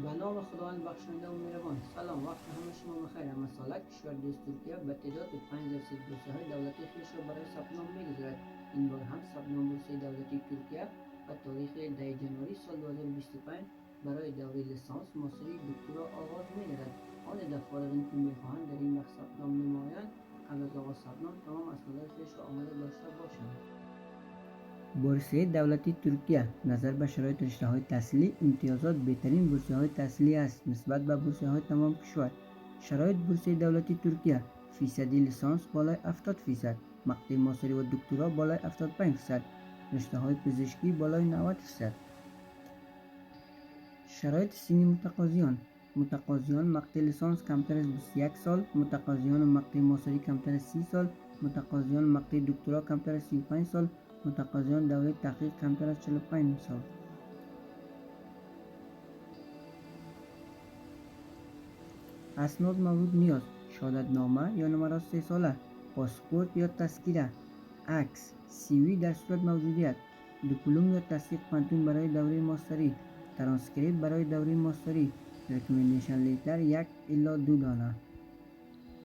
به نام خداوند بخشنده و مهربان. سلام، وقت همه شما بخیر. اما سالک کشور دوست ترکیه به تعداد 5 درصد بورسه های دولتی خویش را برای ثبت نام می‌گذارد. این بار هم ثبت نام بورسه دولتی ترکیه به تاریخ 10 جنوری سال 2025 برای دوره لیسانس، ماستری، دکترا آغاز می‌گردد. آن فارغین که می‌خواهند در این بخش ثبت نام نمایند، قبل از آغاز ثبت نام تمام اسناد خویش را آماده داشته باشند. بورسیه دولتی ترکیه نظر به شرایط رشته‌های تحصیلی امتیازات بهترین بورسیه‌های تحصیلی است نسبت به بورسیه‌های تمام کشور. شرایط بورسیه دولتی ترکیه: فیصدی لیسانس بالای 70%، مقطع ماستری و دکترا بالای 75%، رشته‌های پزشکی بالای 90%. شرایط سنی متقاضیان مقطع لیسانس کمتر از 21 سال، متقاضیان مقطع ماستری کمتر از 30 سال، متقاضیان مقطع دکترا کمتر از 35 سال، متقاضیان دوره تحقیق کمتر از 45 سال. اسناد مورد نیاز: شهادتنامه یا نمره 3 ساله، پاسپورت یا تذکره، عکس، CV در صورت موجودیت، دیپلم یا تصدیق پانتون برای دوره ماستری، ترانسکریپت برای دوره ماستری، ریکامندیشن لیتر 1 الی 2 دانه.